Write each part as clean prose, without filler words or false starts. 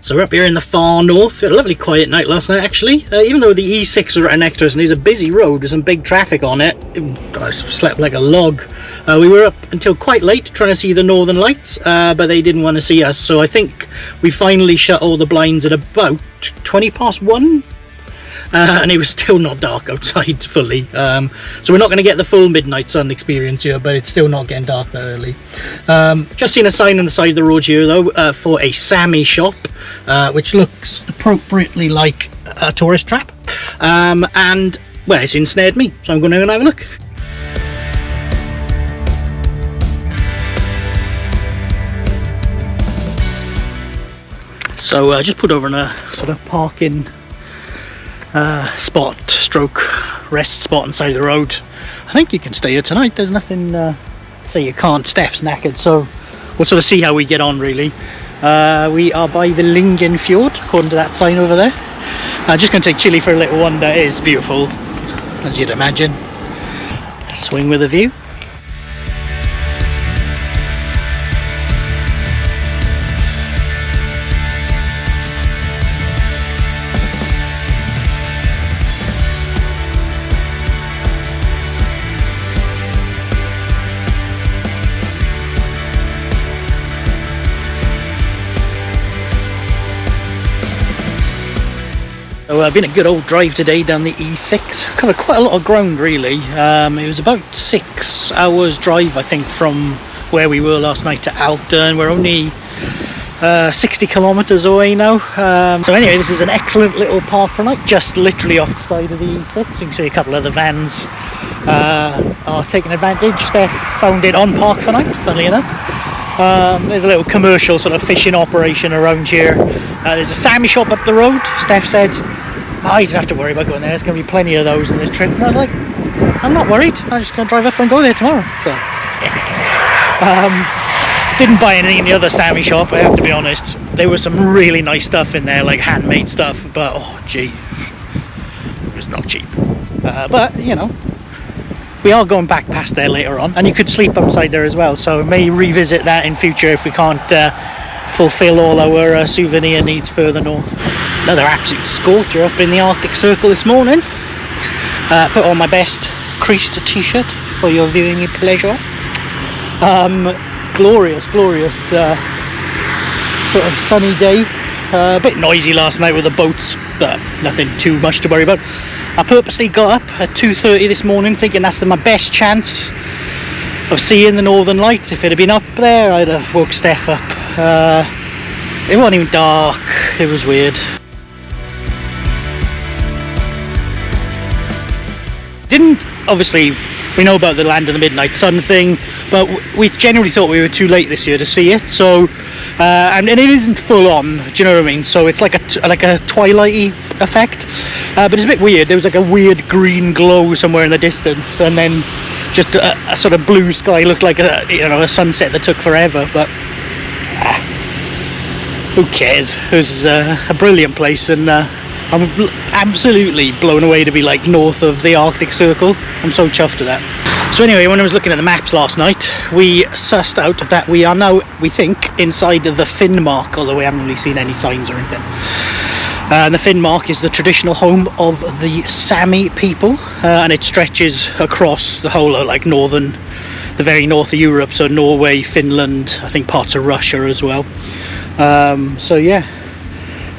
So we're up here in the far north. We had a lovely quiet night last night actually. Even though the E6 is right next to us and there's a busy road, there's some big traffic on it. I slept like a log. We were up until quite late trying to see the northern lights, but they didn't want to see us. So I think we finally shut all the blinds at about 1:20. And it was still not dark outside fully, so we're not going to get the full midnight sun experience here, but it's still not getting dark that early. Just seen a sign on the side of the road here though, for a Sámi shop, which looks appropriately like a tourist trap, and well, it's ensnared me, so I'm going to go and have a look. So I just put over in a sort of parking spot stroke rest spot on the side of the road. I think you can stay here tonight. There's nothing to say you can't. Steph's knackered, so we'll sort of see how we get on really. We are by the Lingen Fjord according to that sign over there. Just going to take Chile for a little wander. It is beautiful as you'd imagine. Swing with a view. So been a good old drive today down the E6. Covered quite a lot of ground really. It was about 6 hours drive I think from where we were last night to Alta, and we're only 60 kilometers away now. So anyway, this is an excellent little park for night, just literally off the side of the E6. You can see a couple of the vans are taking advantage. Steph found it on park for night, funnily enough. There's a little commercial sort of fishing operation around here. There's a Sámi shop up the road. Steph said, oh, you don't have to worry about going there, there's going to be plenty of those in this trip. And I was like, I'm not worried, I'm just going to drive up and go there tomorrow. So didn't buy anything in the other Sámi shop, I have to be honest. There was some really nice stuff in there, like handmade stuff, but oh gee, it was not cheap. But you know, we are going back past there later on, and you could sleep outside there as well, so we may revisit that in future if we can't fulfill all our souvenir needs further north. Another absolute scorcher up in the Arctic Circle this morning. Put on my best creased t-shirt for your viewing pleasure. Glorious sort of sunny day. A bit noisy last night with the boats, but nothing too much to worry about. I purposely got up at 2:30 this morning thinking that's my best chance of seeing the northern lights. If it had been up there, I'd have woke Steph up. It wasn't even dark, it was weird. Obviously we know about the land of the midnight sun thing, but we generally thought we were too late this year to see it. So and it isn't full on, do you know what I mean? So it's like a twilighty effect, but it's a bit weird. There was like a weird green glow somewhere in the distance, and then just a sort of blue sky. Looked like a sunset that took forever, but who cares? It was a brilliant place, and I'm absolutely blown away to be like north of the Arctic Circle. I'm so chuffed with that. So anyway, when I was looking at the maps last night, we sussed out that we are now, we think, inside the Finnmark, although we haven't really seen any signs or anything. And the Finnmark is the traditional home of the Sámi people, and it stretches across the whole of the very north of Europe, so Norway, Finland, I think parts of Russia as well. So yeah,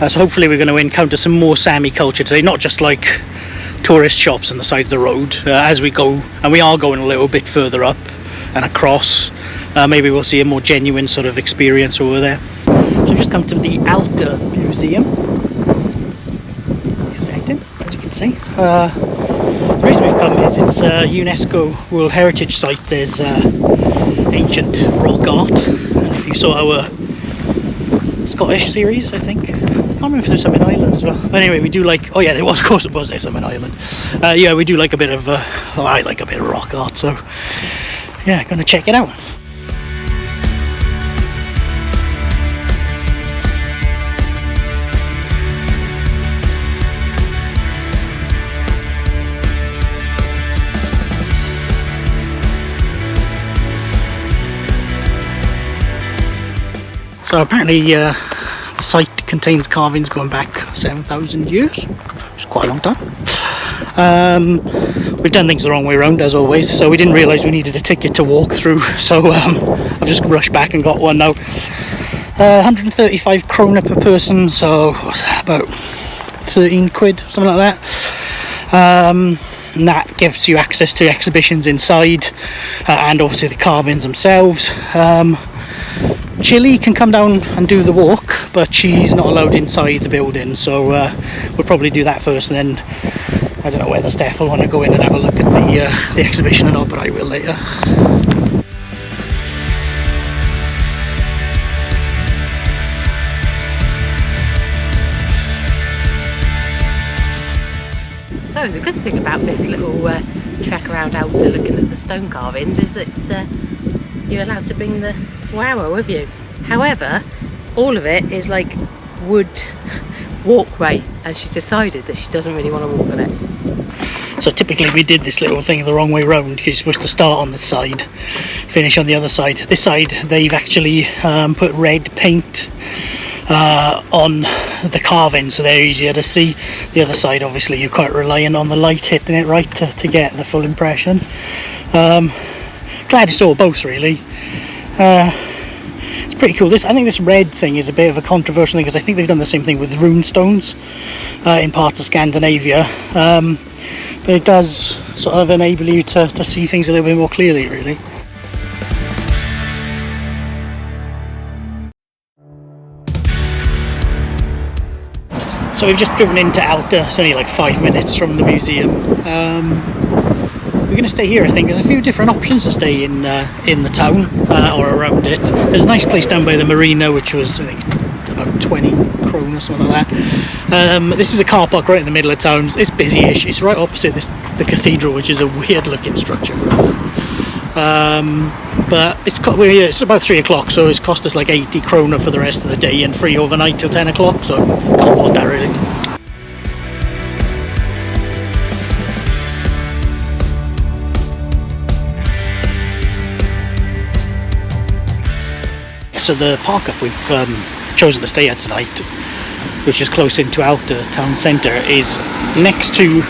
so hopefully we're going to encounter some more Sámi culture today, not just like tourist shops on the side of the road as we go, and we are going a little bit further up and across. Maybe we'll see a more genuine sort of experience over there. So we've just come to the Alta Museum. Second, as you can see. The reason we've come is it's a UNESCO World Heritage Site. There's ancient rock art, and if you saw our Scottish series, I think, I can't remember if there's some in Ireland as well. But anyway, we do like, oh yeah, there was, of course it was, there's some in Ireland. Yeah, we do like a bit of, well, I like a bit of rock art, so yeah, gonna check it out. So apparently the site contains carvings going back 7,000 years. It's quite a long time. We've done things the wrong way around as always, so we didn't realise we needed a ticket to walk through, so I've just rushed back and got one now. 135 krona per person, so what's that, about 13 quid, something like that. And that gives you access to exhibitions inside, and obviously the carvings themselves. Chili can come down and do the walk, but she's not allowed inside the building, so we'll probably do that first, and then I don't know whether Steph will want to go in and have a look at the exhibition or not, but I will later. So the good thing about this little trek around Alta looking at the stone carvings is that you're allowed to bring the womo with you. However, all of it is like wood walkway, and she's decided that she doesn't really want to walk on it. So typically we did this little thing the wrong way round, because you're supposed to start on this side, finish on the other side. This side they've actually put red paint on the carving, so they're easier to see. The other side, obviously, you're quite reliant on the light hitting it right to get the full impression. Glad you saw both, really. It's pretty cool. I think this red thing is a bit of a controversial thing, because I think they've done the same thing with rune stones in parts of Scandinavia, but it does sort of enable you to see things a little bit more clearly, really. So we've just driven into Alta. It's only like 5 minutes from the museum. We're going to stay here, I think. There's a few different options to stay in the town or around it. There's a nice place down by the marina, which was, I think, about 20 krona, something like that. This is a car park right in the middle of town. It's busy-ish. It's right opposite the cathedral, which is a weird-looking structure. But it's about 3 o'clock, so it's cost us like 80 krona for the rest of the day and free overnight till 10 o'clock, so can't afford that, really. So the park up we've chosen to stay at tonight, which is close into Alta town centre, is next to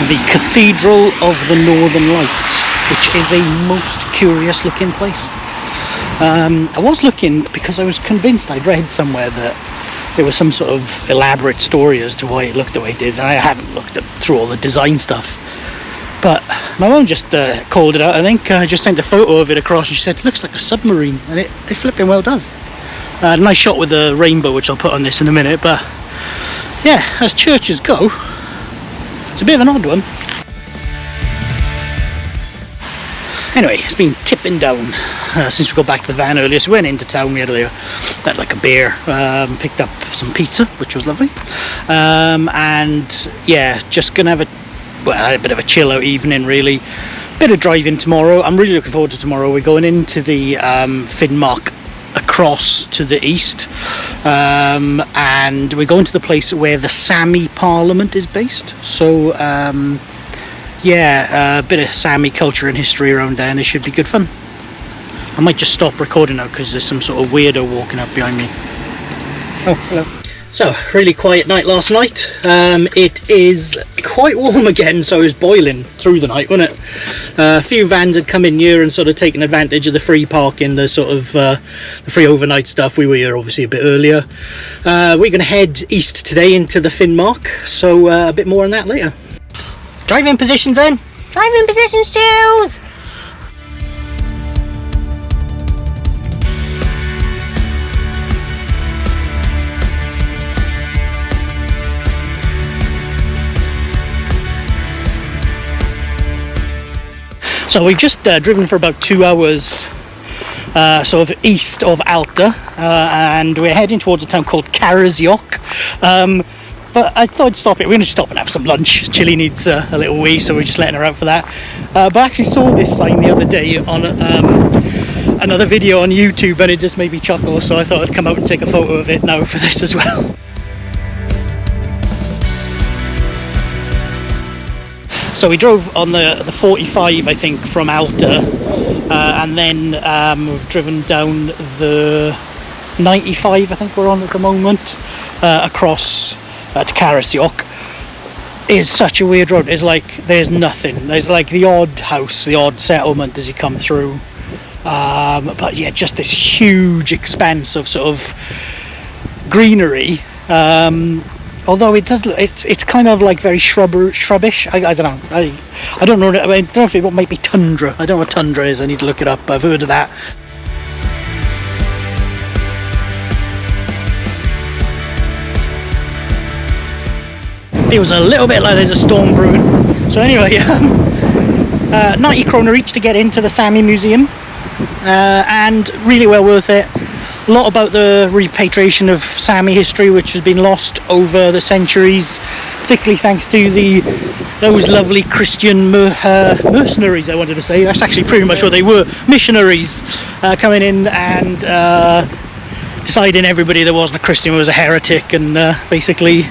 the Cathedral of the Northern Lights, which is a most curious looking place. I was looking because I was convinced I'd read somewhere that there was some sort of elaborate story as to why it looked the way it did, and I hadn't looked through all the design stuff. But my mum just called it out, I think. I just sent a photo of it across and she said, looks like a submarine, and it flipping well does. A nice shot with the rainbow, which I'll put on this in a minute, but yeah, as churches go, it's a bit of an odd one. Anyway, it's been tipping down since we got back to the van earlier, so we went into town, we had like a beer, picked up some pizza, which was lovely, and yeah, just gonna have a bit of a chill out evening, really. Bit of driving tomorrow. I'm really looking forward to tomorrow. We're going into the Finnmark across to the east, and we're going to the place where the Sámi Parliament is based, so yeah, a bit of Sámi culture and history around there, and it should be good fun. I might just stop recording now because there's some sort of weirdo walking up behind me. Oh, hello. So, really quiet night last night. It is quite warm again, so it was boiling through the night, wasn't it? A few vans had come in here and sort of taken advantage of the free parking, the sort of the free overnight stuff. We were here obviously a bit earlier. We're going to head east today into the Finnmark, so a bit more on that later. Driving positions in. Driving positions, Jules! So we've just driven for about 2 hours sort of east of Alta, and we're heading towards a town called Karasjok. But I thought I'd stop it. We're going to stop and have some lunch. Chili needs a little wee, so we're just letting her out for that. But I actually saw this sign the other day on another video on YouTube, and it just made me chuckle, so I thought I'd come out and take a photo of it now for this as well. So we drove on the 45, I think, from Alta, and then we've driven down the 95 I think we're on at the moment, across to Karasjok. Is such a weird road. It's like there's nothing. There's like the odd house, the odd settlement as you come through, but yeah, just this huge expanse of sort of greenery. Although it does look, it's kind of like very shrubbish. I don't know. I don't know. I don't know if it might be tundra. I don't know what tundra is. I need to look it up. I've heard of that. Feels a little bit like there's a storm brewing. So anyway, 90 kroner each to get into the Sámi museum, and really well worth it. A lot about the repatriation of Sámi history, which has been lost over the centuries, particularly thanks to those lovely Christian mercenaries, I wanted to say. That's actually pretty much what they were, missionaries, coming in and deciding everybody that wasn't a Christian was a heretic, and basically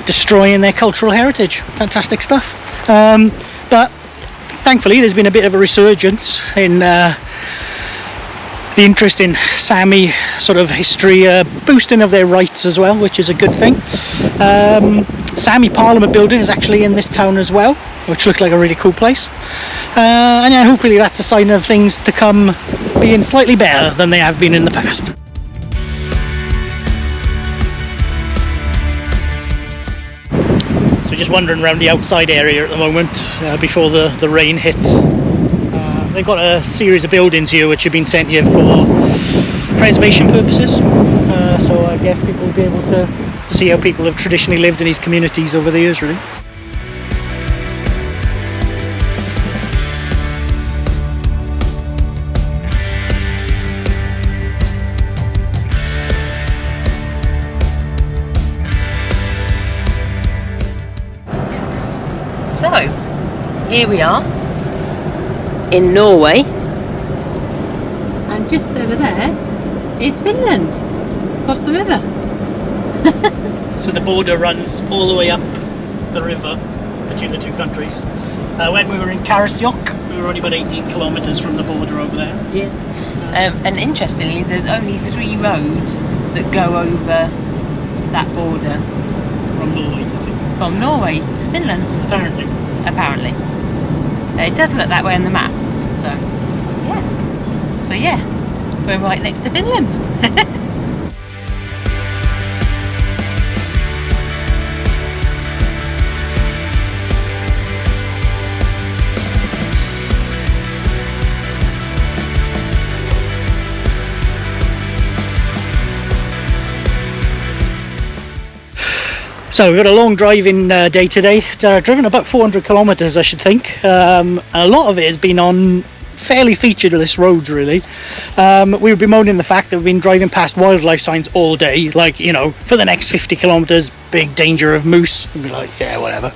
destroying their cultural heritage. Fantastic stuff. But thankfully there's been a bit of a resurgence in the interest in Sámi sort of history, boosting of their rights as well, which is a good thing. Sámi Parliament building is actually in this town as well, which looked like a really cool place, and yeah, hopefully that's a sign of things to come being slightly better than they have been in the past. So just wandering around the outside area at the moment, before the rain hits. They've got a series of buildings here which have been sent here for preservation purposes. So I guess people will be able to see how people have traditionally lived in these communities over the years, really. So, here we are in Norway, and just over there is Finland, across the river. So the border runs all the way up the river between the two countries. When we were in Karasjok, we were only about 18 kilometres from the border over there. Yeah. And interestingly, there's only 3 roads that go over that border. From Norway to Finland. From Norway to Finland. Apparently. It does look that way on the map. So yeah, we're right next to Finland. So we've got a long driving day today. Driven about 400 kilometres, I should think. And a lot of it has been on fairly featureless roads, really. We've been moaning the fact that we've been driving past wildlife signs all day, like, you know, for the next 50 kilometres, big danger of moose. And we're like, yeah, whatever.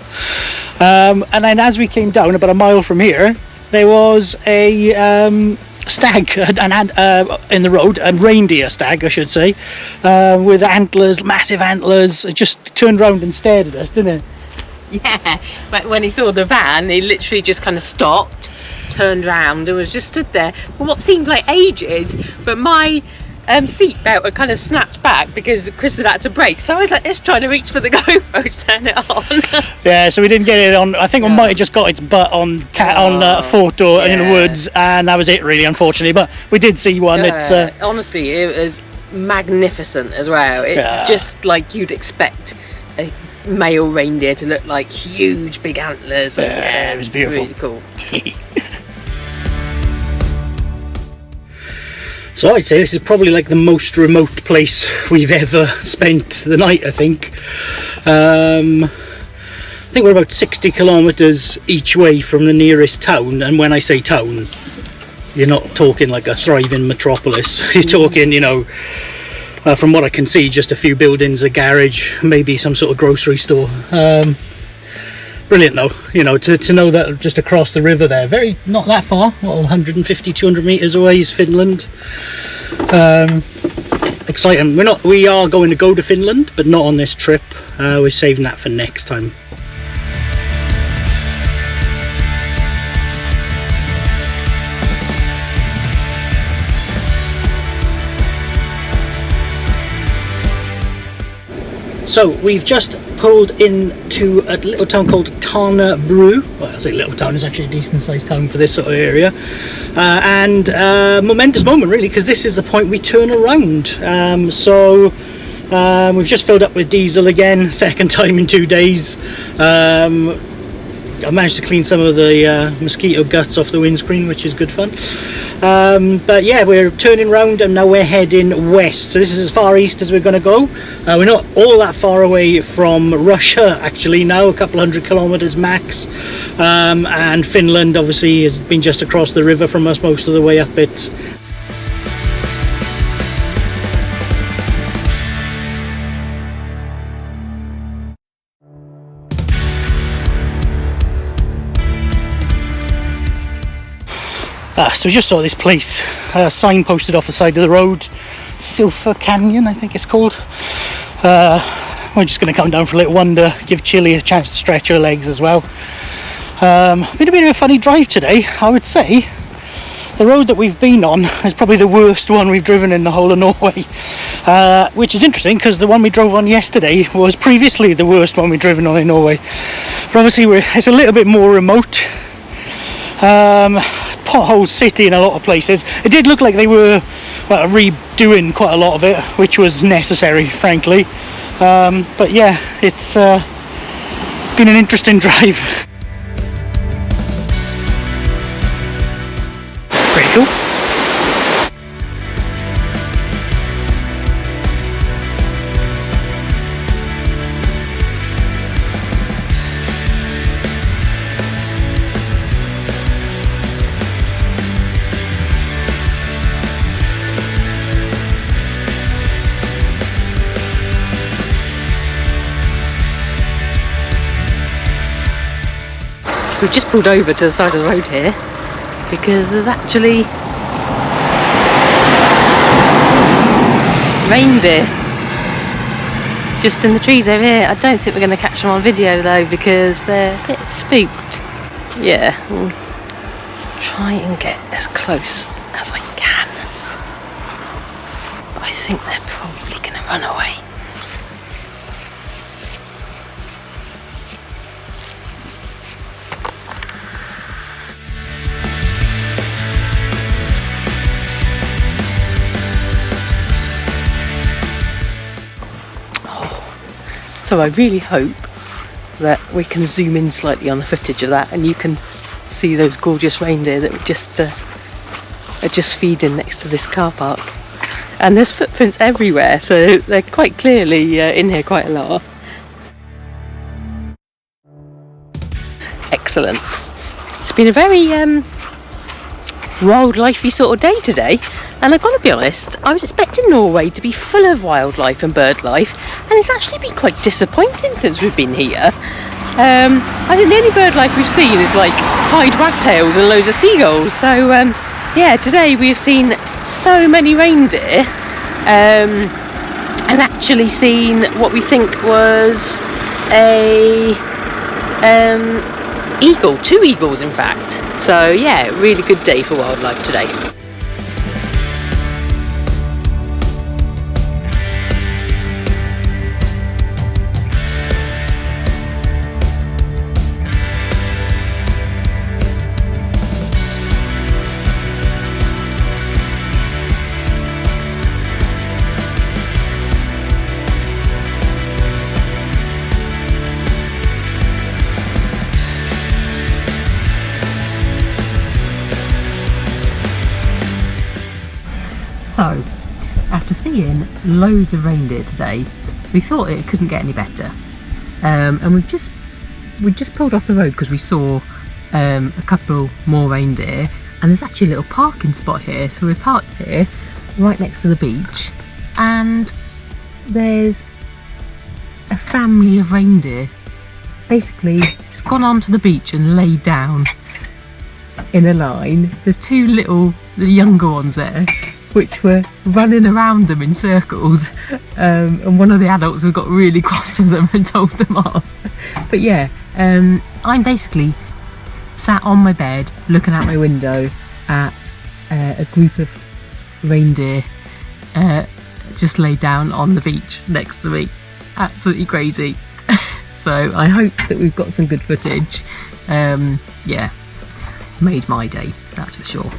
And then as we came down about a mile from here, there was a stag in the road, a reindeer stag, I should say, with antlers, massive antlers. It just turned around and stared at us, didn't it? Yeah, but when he saw the van, he literally just kind of stopped, turned round and was just stood there for what seemed like ages. But my seatbelt had kind of snapped back because Chris had to brake, so I was like just trying to reach for the GoPro to turn it on. Yeah, so we didn't get it on. I think we might have just got its butt on a photo in the woods, and that was it, really, unfortunately. But we did see one. It's honestly, it was magnificent as well. It just like you'd expect a male reindeer to look like, huge big antlers. Yeah, it was beautiful. Really cool. So I'd say this is probably like the most remote place we've ever spent the night, I think. I think we're about 60 kilometres each way from the nearest town, and when I say town, you're not talking like a thriving metropolis. You're talking, you know, from what I can see, just a few buildings, a garage, maybe some sort of grocery store. Brilliant though, you know, to know that just across the river there, not that far, 150, 200 metres away is Finland. Exciting. We are going to go to Finland, but not on this trip. We're saving that for next time. So we've just pulled into a little town called Tarnabru. Well, I say little town, it's actually a decent sized town for this sort of area. And momentous moment really, because this is the point we turn around. We've just filled up with diesel again, second time in 2 days. I managed to clean some of the mosquito guts off the windscreen, which is good fun. But yeah, we're turning round and now we're heading west. So this is as far east as we're going to go. We're not all that far away from Russia actually now, a couple 100 kilometers max. And Finland obviously has been just across the river from us most of the way up it. So we just saw this place, sign posted off the side of the road, Silver Canyon I think it's called. We're just going to come down for a little wander, give Chili a chance to stretch her legs as well. Been a bit of a funny drive today, I would say. The road that we've been on is probably the worst one we've driven in the whole of Norway, which is interesting because the one we drove on yesterday was previously the worst one we've driven on in Norway. But obviously it's a little bit more remote. Pothole city in a lot of places. It did look like they were redoing quite a lot of it, which was necessary, frankly. But yeah, it's been an interesting drive. Pretty cool. We've just pulled over to the side of the road here because there's actually reindeer just in the trees over here. I don't think we're going to catch them on video though because they're a bit spooked. Yeah, we'll try and get as close as I can. But I think they're probably going to run away. So I really hope that we can zoom in slightly on the footage of that and you can see those gorgeous reindeer that are just feeding next to this car park. And there's footprints everywhere, so they're quite clearly in here quite a lot. Excellent. It's been a very wildlifey sort of day today, and I've got to be honest, I was expecting Norway to be full of wildlife and bird life, and it's actually been quite disappointing since we've been here. I think the only bird life we've seen is like pied wagtails and loads of seagulls. So yeah, today we've seen so many reindeer, and actually seen what we think was a eagle, 2 eagles in fact. So yeah, really good day for wildlife today. So, after seeing loads of reindeer today, we thought it couldn't get any better. And we just pulled off the road because we saw a couple more reindeer, and there's actually a little parking spot here. So we've parked here, right next to the beach, and there's a family of reindeer basically just gone onto the beach and laid down in a line. There's 2 the younger ones there, which were running around them in circles, and one of the adults has got really cross with them and told them off. But yeah, I'm basically sat on my bed looking out my window at a group of reindeer just laid down on the beach next to me. absolutely crazy. So I hope that we've got some good footage. Yeah, made my day, that's for sure.